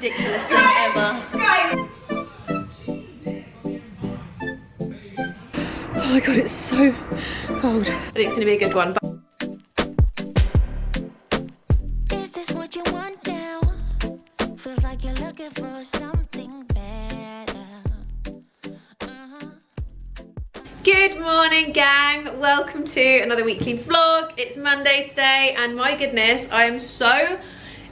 ridiculous thing ever. Oh my god, it's so cold. I think it's gonna be a good one. But is this what you want now? Feels like you're looking for something better. good morning, gang. Welcome to another weekly vlog. It's Monday today, and my goodness, I am so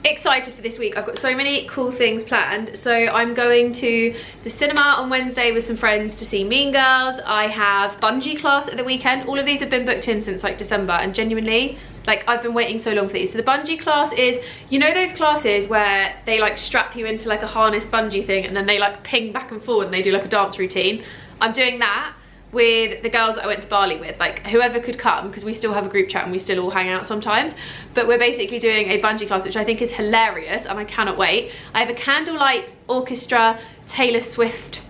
excited for this week. I've got so many cool things planned. So I'm going to the cinema on Wednesday with some friends to see Mean Girls. I have bungee class at the weekend. All of these have been booked in since like December, and genuinely, like, I've been waiting so long for these. So the bungee class is, you know those classes where they like strap you into like a harness bungee thing and then they like ping back and forward and they do like a dance routine? I'm doing that with the girls that I went to Bali with, like whoever could come, because we still have a group chat and we still all hang out sometimes. But we're basically doing a bungee class, which I think is hilarious and I cannot wait. I have a candlelight orchestra Taylor Swift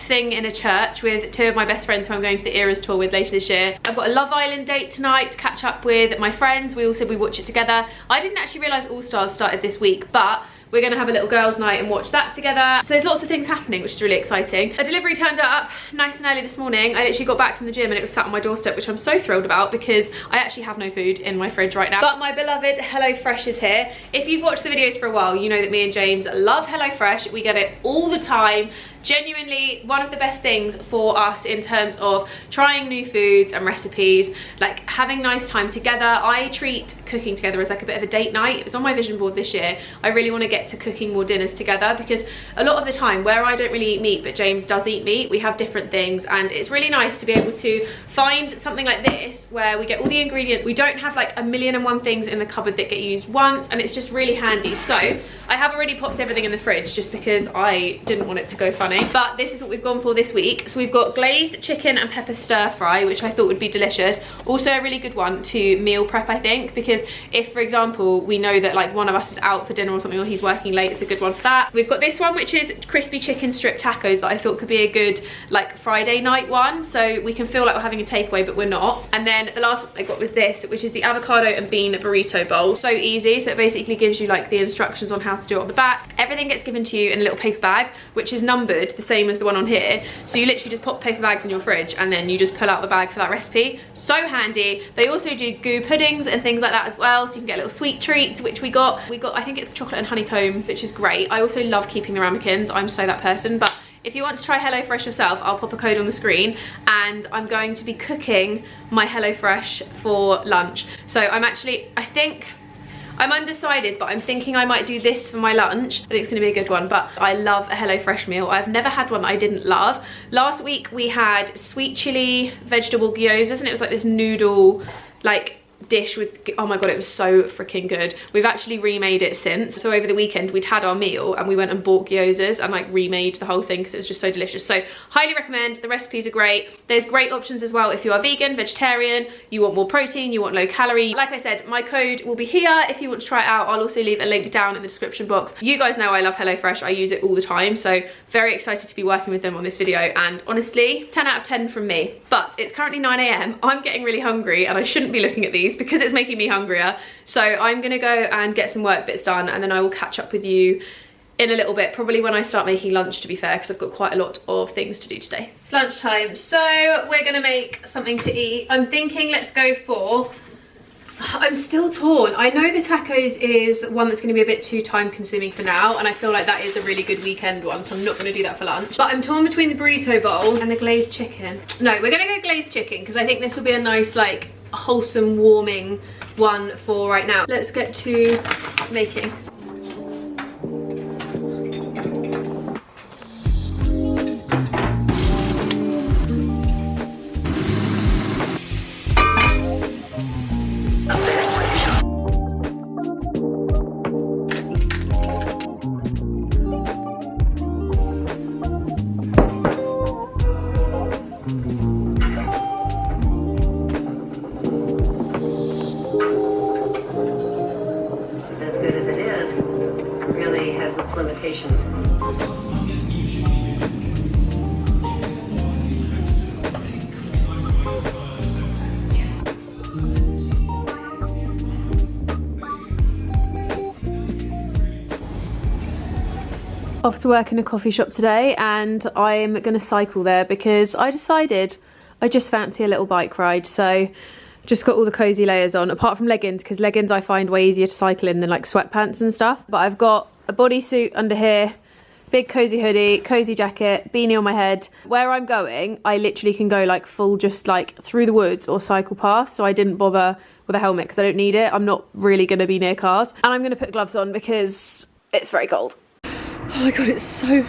thing in a church with two of my best friends who I'm going to the Eras tour with later this year. I've got a Love Island date tonight to catch up with my friends. We all said we watch it together. I didn't actually realise All Stars started this week, but we're gonna have a little girls' night and watch that together. So there's lots of things happening, which is really exciting. A delivery turned up nice and early this morning. I literally got back from the gym and it was sat on my doorstep, which I'm so thrilled about because I actually have no food in my fridge right now. But my beloved HelloFresh is here. If you've watched the videos for a while, you know that me and James love HelloFresh. We get it all the time. Genuinely one of the best things for us in terms of trying new foods and recipes, like having nice time together. I treat cooking together as like a bit of a date night. It was on my vision board this year. I really want to get to cooking more dinners together because a lot of the time where I don't really eat meat but James does eat meat, we have different things, and it's really nice to be able to find something like this where we get all the ingredients. We don't have like 1,000,001 things in the cupboard that get used once, and it's just really handy. So I have already popped everything in the fridge just because I didn't want it to go funny. But this is what we've gone for this week. So we've got glazed chicken and pepper stir fry, which I thought would be delicious. Also a really good one to meal prep, I think, because if, for example, we know that like one of us is out for dinner or something, or he's working late, it's a good one for that. We've got this one, which is crispy chicken strip tacos, that I thought could be a good like Friday night one. So we can feel like we're having a takeaway, but we're not. And then the last one I got was this, which is the avocado and bean burrito bowl. So easy. So it basically gives you like the instructions on how to do it on the back. Everything gets given to you in a little paper bag, which is numbered the same as the one on here. So you literally just pop paper bags in your fridge and then you just pull out the bag for that recipe. So handy. They also do goo puddings and things like that as well, so you can get little sweet treats, which we got, I think it's chocolate and honeycomb, which is great. I also love keeping the ramekins. I'm so that person. But if you want to try HelloFresh yourself, I'll pop a code on the screen, and I'm going to be cooking my HelloFresh for lunch. So I'm undecided, but I'm thinking I might do this for my lunch. I think it's gonna be a good one, but I love a HelloFresh meal. I've never had one that I didn't love. Last week we had sweet chili vegetable gyozas, and it was like this noodle like dish with, oh my god, it was so freaking good. We've actually remade it since. So over the weekend we'd had our meal and we went and bought gyozas and like remade the whole thing because it was just so delicious. So highly recommend. The recipes are great. There's great options as well if you are vegan, vegetarian, you want more protein, you want low calorie. Like I said, my code will be here if you want to try it out. I'll also leave a link down in the description box. You guys know I love HelloFresh. I use it all the time, so very excited to be working with them on this video, and honestly 10 out of 10 from me. But it's currently 9 AM. I'm getting really hungry and I shouldn't be looking at these because it's making me hungrier. So I'm gonna go and get some work bits done, and then I will catch up with you in a little bit, probably when I start making lunch, to be fair, because I've got quite a lot of things to do today. It's lunchtime, so we're gonna make something to eat. I'm thinking let's go for, I'm still torn. I know the tacos is one that's going to be a bit too time consuming for now, and I feel like that is a really good weekend one, so I'm not going to do that for lunch. But I'm torn between the burrito bowl and the glazed chicken. No, we're going to go glazed chicken because I think this will be a nice like wholesome warming one for right now. Let's get to making. Limitations. Off to work in a coffee shop today, and I'm gonna cycle there because I decided I just fancy a little bike ride. So just got all the cozy layers on, apart from leggings, because leggings I find way easier to cycle in than like sweatpants and stuff. But I've got a bodysuit under here, big cozy hoodie, cozy jacket, beanie on my head. Where I'm going, I literally can go like full just like through the woods or cycle path, so I didn't bother with a helmet because I don't need it. I'm not really gonna be near cars. And I'm gonna put gloves on because it's very cold. Oh my god, it's so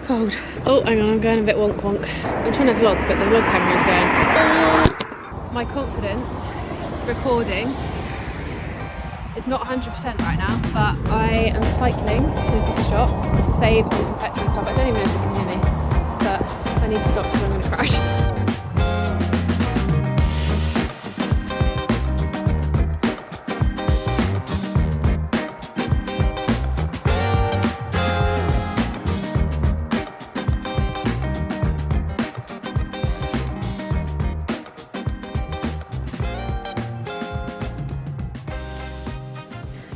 cold. Oh, hang on, I'm going a bit wonk wonk. I'm trying to vlog, but the vlog camera's going. My confidence recording is not 100% right now, but I am cycling to the coffee shop to save on some petrol and stuff. I don't even know if you can hear me, but I need to stop because I'm going to crash.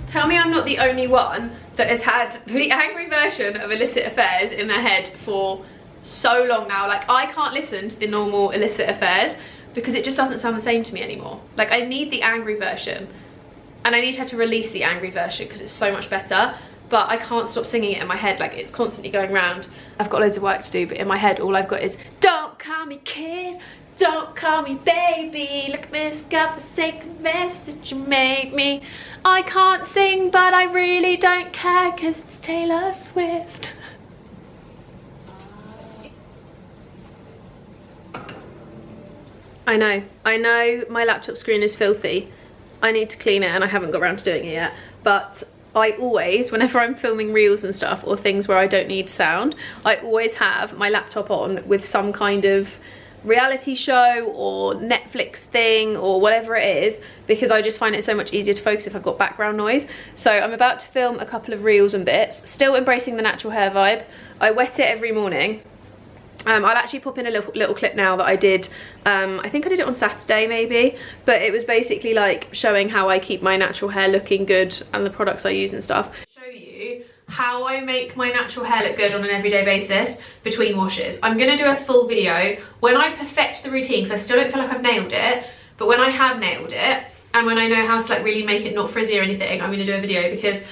Tell me I'm not the only one that has had the angry version of illicit affairs in their head for so long now. Like, I can't listen to the normal illicit affairs because it just doesn't sound the same to me anymore. Like, I need the angry version, and I need her to release the angry version because it's so much better, but I can't stop singing it in my head. Like, it's constantly going round. I've got loads of work to do, but in my head all I've got is, don't call me kid, don't call me baby, look at this godforsaken mess that you made me. I can't sing, but I really don't care because it's Taylor Swift. I know my laptop screen is filthy. I need to clean it and I haven't got around to doing it yet. But I always, whenever I'm filming reels and stuff or things where I don't need sound, I always have my laptop on with some kind of reality show or Netflix thing or whatever it is, because I just find it so much easier to focus if I've got background noise. So I'm about to film a couple of reels and bits, still embracing the natural hair vibe. I wet it every morning. I'll actually pop in a little clip now that I did, I think I did it on Saturday maybe, but it was basically like showing how I keep my natural hair looking good and the products I use and stuff. Show you how I make my natural hair look good on an everyday basis between washes. I'm gonna do a full video when I perfect the routine, because I still don't feel like I've nailed it, but when I have nailed it and when I know how to like really make it not frizzy or anything, I'm gonna do a video, because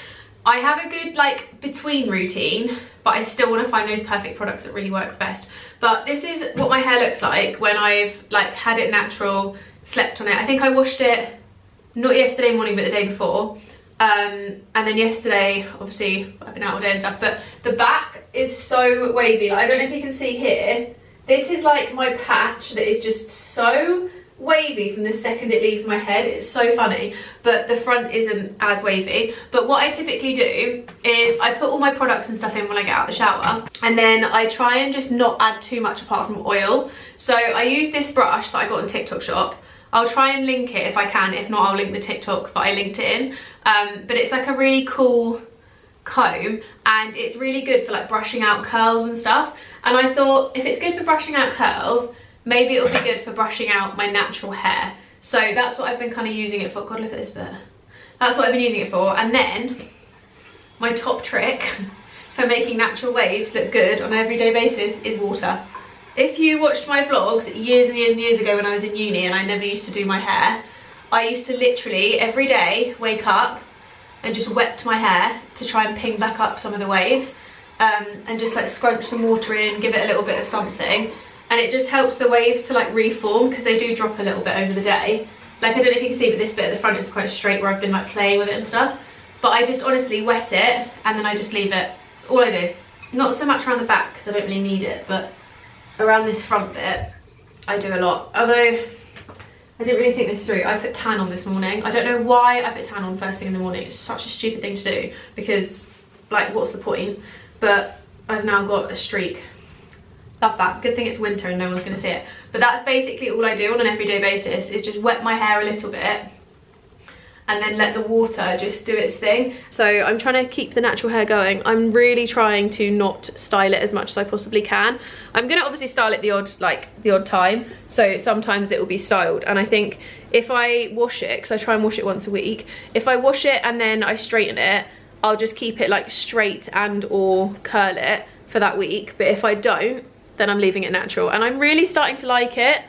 I have a good like between routine, but I still want to find those perfect products that really work best. But this is what my hair looks like when I've like had it natural, slept on it. I think I washed it not yesterday morning but the day before, and then yesterday obviously I've been out all day and stuff, but the back is so wavy. Like, I don't know if you can see here, this is like my patch that is just so wavy from the second it leaves my head. It's so funny, but the front isn't as wavy. But what I typically do is I put all my products and stuff in when I get out of the shower, and then I try and just not add too much apart from oil. So I use this brush that I got on TikTok shop. I'll try and link it if I can, if not I'll link the TikTok that I linked it in. But it's like a really cool comb, and it's really good for like brushing out curls and stuff. And I thought, if it's good for brushing out curls, maybe it'll be good for brushing out my natural hair. So that's what I've been kind of using it for. God, look at this bit. That's what I've been using it for. And then my top trick for making natural waves look good on an everyday basis is water. If you watched my vlogs years and years and years ago when I was in uni and I never used to do my hair, I used to literally every day wake up and just wet my hair to try and ping back up some of the waves, and just like scrunch some water in, give it a little bit of something. And it just helps the waves to like reform, because they do drop a little bit over the day. Like, I don't know if you can see, but this bit at the front is quite straight where I've been like playing with it and stuff. But I just honestly wet it and then I just leave it. That's all I do. Not so much around the back because I don't really need it, but around this front bit I do a lot. Although I didn't really think this through. I put tan on this morning. I don't know why I put tan on first thing in the morning. It's such a stupid thing to do, because like, what's the point? But I've now got a streak. Love that. Good thing it's winter and no one's going to see it. But that's basically all I do on an everyday basis, is just wet my hair a little bit and then let the water just do its thing. So I'm trying to keep the natural hair going. I'm really trying to not style it as much as I possibly can. I'm going to obviously style it the odd time. So sometimes it will be styled. And I think if I wash it, because I try and wash it once a week, if I wash it and then I straighten it, I'll just keep it like straight and or curl it for that week. But if I don't, then I'm leaving it natural. And I'm really starting to like it.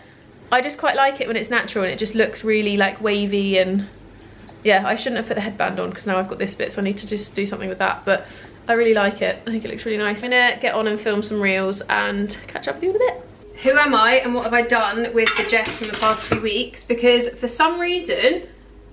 I just quite like it when it's natural and it just looks really like wavy. And yeah, I shouldn't have put the headband on because now I've got this bit, so I need to just do something with that. But I really like it. I think it looks really nice. I'm gonna get on and film some reels and catch up with you in a bit. Who am I and what have I done with the Jess from the past 2 weeks? Because for some reason,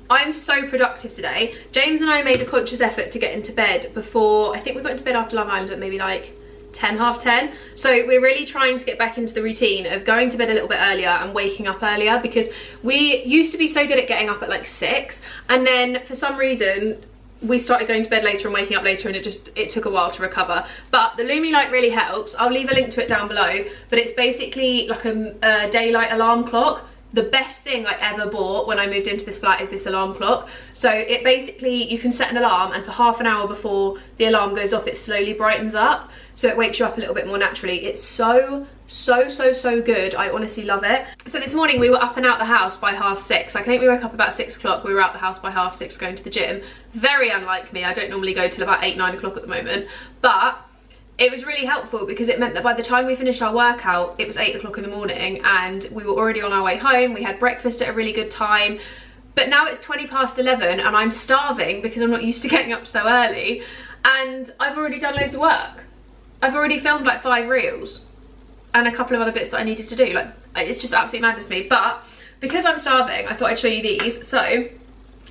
I'm so productive today. James and I made a conscious effort to get into bed before, I think we got into bed after Love Island at maybe like 10, half 10. So we're really trying to get back into the routine of going to bed a little bit earlier and waking up earlier, because we used to be so good at getting up at like 6, and then for some reason we started going to bed later and waking up later, and it took a while to recover. But the Lumi light really helps. I'll leave a link to it down below, but it's basically like a daylight alarm clock. The best thing I ever bought when I moved into this flat is this alarm clock. So it basically, you can set an alarm, and for half an hour before the alarm goes off, it slowly brightens up, so it wakes you up a little bit more naturally. It's so good. I honestly love it. So this morning we were up and out the house by 6:30. I think we woke up about 6 o'clock. We were out the house by 6:30 going to the gym. Very unlike me. I don't normally go till about 8, 9 o'clock at the moment, but it was really helpful because it meant that by the time we finished our workout, it was 8 o'clock in the morning and we were already on our way home. We had breakfast at a really good time. But now it's 11:20 and I'm starving because I'm not used to getting up so early, and I've already done loads of work. I've already filmed like 5 reels and a couple of other bits that I needed to do. Like, it's just absolute madness to me. But because I'm starving, I thought I'd show you these. So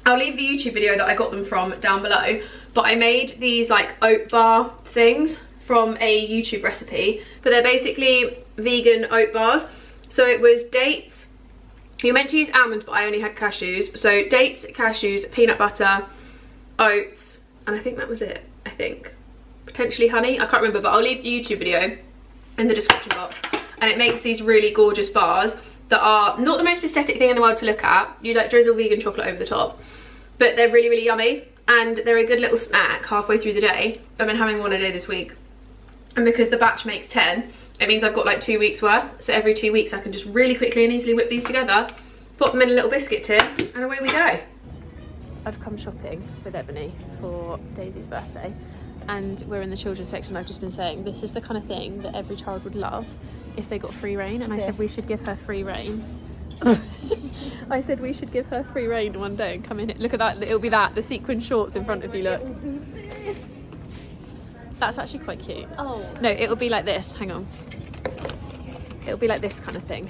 I'll leave the YouTube video that I got them from down below, but I made these like oat bar things from a YouTube recipe, but they're basically vegan oat bars. So it was dates, you're meant to use almonds, but I only had cashews. So dates, cashews, peanut butter, oats, and I think that was it. I think potentially honey, I can't remember, but I'll leave the YouTube video in the description box. And it makes these really gorgeous bars that are not the most aesthetic thing in the world to look at. You like drizzle vegan chocolate over the top, but they're really yummy, and they're a good little snack halfway through the day. I've been having one a day this week. And because the batch makes 10, it means I've got like 2 weeks worth. So every 2 weeks I can just really quickly and easily whip these together, put them in a little biscuit tin, and away we go. I've come shopping with Ebony for Daisy's birthday, and we're in the children's section. I've just been saying this is the kind of thing that every child would love if they got free reign, and I said we should give her free reign. I said we should give her free reign one day and come in. Look at that, it'll be that, the sequin shorts in front of you, look. That's actually quite cute. Oh. No, it'll be like this. Hang on. It'll be like this kind of thing.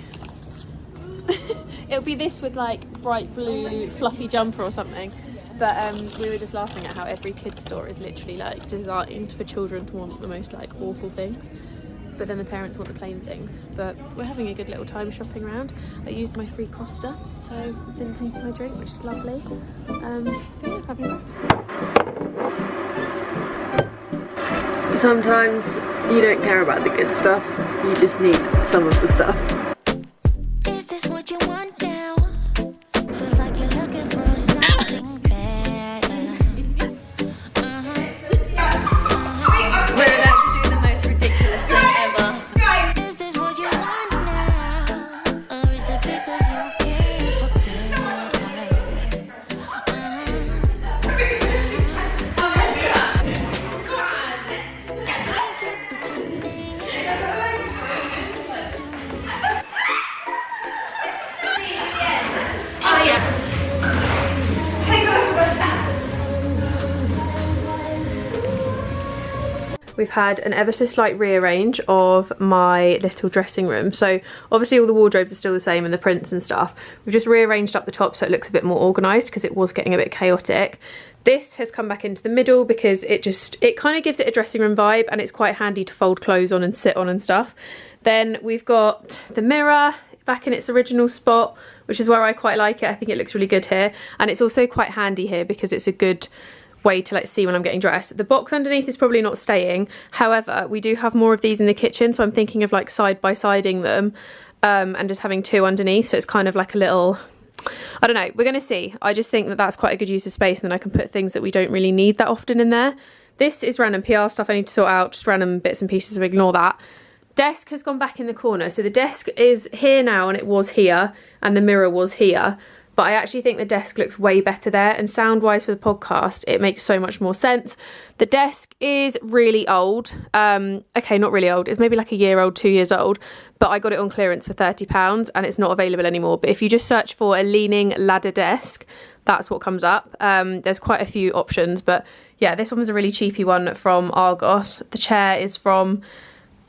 It'll be this with like bright blue fluffy jumper or something. But we were just laughing at how every kid's store is literally like designed for children to want the most like awful things. But then the parents want the plain things. But we're having a good little time shopping around. I used my free Costa, so I didn't pay for my drink, which is lovely. But yeah, having a browse. Sometimes you don't care about the good stuff, you just need some of the stuff. Is this what you want now? Feels like you're looking for something better. We're about to do the most ridiculous thing ever. Is this what you want now? Or is it because you can't forget her? We've had an ever so slight rearrange of my little dressing room. So obviously all the wardrobes are still the same and the prints and stuff. We've just rearranged up the top so it looks a bit more organised because it was getting a bit chaotic. This has come back into the middle because it kind of gives it a dressing room vibe, and it's quite handy to fold clothes on and sit on and stuff. Then we've got the mirror back in its original spot, which is where I quite like it. I think it looks really good here, and it's also quite handy here because it's a good way to like see when I'm getting dressed. The box underneath is probably not staying, however we do have more of these in the kitchen, so I'm thinking of like side by siding them and just having 2 underneath, so it's kind of like a little, I don't know, we're gonna see. I just think that that's quite a good use of space, and then I can put things that we don't really need that often in there. This is random PR stuff I need to sort out, just random bits and pieces, so ignore that. Desk has gone back in the corner, so the desk is here now and it was here, and the mirror was here. but I actually think the desk looks way better there, and sound wise for the podcast it makes so much more sense. The desk is really old, okay, not really old, it's maybe like a year old, 2 years old, but I got it on clearance for £30 and it's not available anymore. But if you just search for a leaning ladder desk, that's what comes up. There's quite a few options, but yeah, this one was a really cheapy one from Argos. The chair is from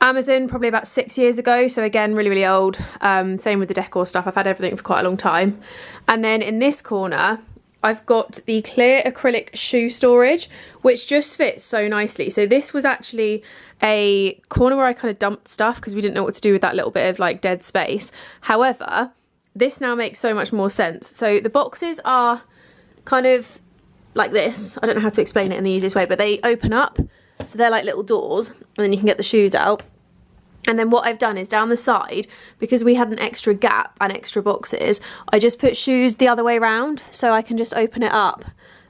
Amazon probably about 6 years ago, so again really, really old. Same with the decor stuff, I've had everything for quite a long time. And then in this corner I've got the clear acrylic shoe storage, which just fits so nicely. So this was actually a corner where I kind of dumped stuff because we didn't know what to do with that little bit of like dead space. However, this now makes so much more sense. So the boxes are kind of like this. I don't know how to explain it in the easiest way, but they open up. So they're like little doors, and then you can get the shoes out. And then what I've done is down the side, because we had an extra gap and extra boxes, I just put shoes the other way around, so I can just open it up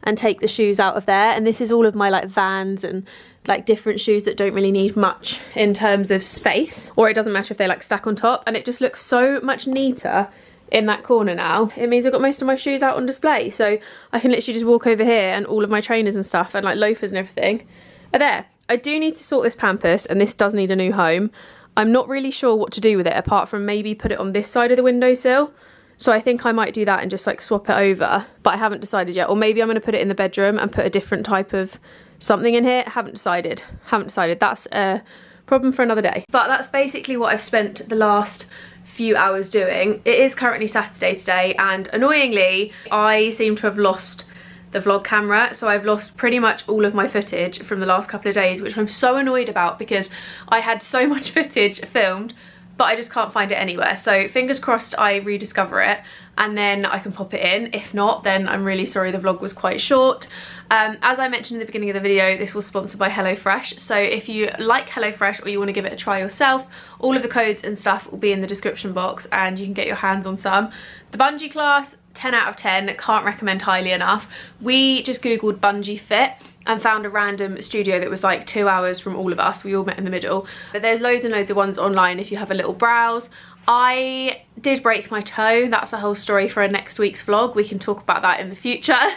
and take the shoes out of there. And this is all of my like Vans and like different shoes that don't really need much in terms of space, or it doesn't matter if they like stack on top, and it just looks so much neater in that corner now. It means I've got most of my shoes out on display, so I can literally just walk over here and all of my trainers and stuff and like loafers and everything are there. I do need to sort this pampas, and this does need a new home. I'm not really sure what to do with it apart from maybe put it on this side of the windowsill. So I think I might do that and just like swap it over, but I haven't decided yet. Or maybe I'm going to put it in the bedroom and put a different type of something in here. Haven't decided. That's a problem for another day. But that's basically what I've spent the last few hours doing. It is currently Saturday today, and annoyingly I seem to have lost the vlog camera, so I've lost pretty much all of my footage from the last couple of days, which I'm so annoyed about because I had so much footage filmed, but I just can't find it anywhere. So fingers crossed I rediscover it and then I can pop it in. If not, then I'm really sorry, the vlog was quite short. As I mentioned in the beginning of the video, this was sponsored by HelloFresh, so if you like HelloFresh or you want to give it a try yourself, all of the codes and stuff will be in the description box and you can get your hands on some. The bungee class, 10 out of 10, can't recommend highly enough. We just googled BUNGEE FIT and found a random studio that was like 2 hours from all of us. We all met in the middle, but there's loads and loads of ones online if you have a little browse. I did break my toe. That's a whole story for next week's vlog. We can talk about that in the future.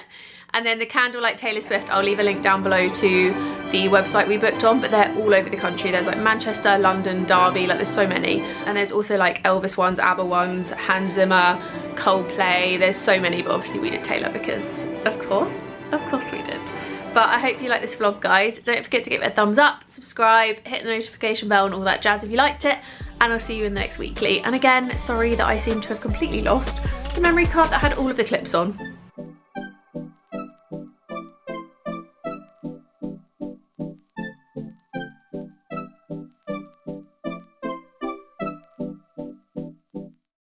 And then the candle like Taylor Swift, I'll leave a link down below to the website we booked on, but they're all over the country. There's like Manchester, London, Derby, like there's so many. And there's also like Elvis ones, ABBA ones, Hans Zimmer, Coldplay, there's so many, but obviously we did Taylor because of course we did. But I hope you like this vlog, guys. Don't forget to give it a thumbs up, subscribe, hit the notification bell and all that jazz if you liked it, and I'll see you in the next weekly. And again, sorry that I seem to have completely lost the memory card that had all of the clips on.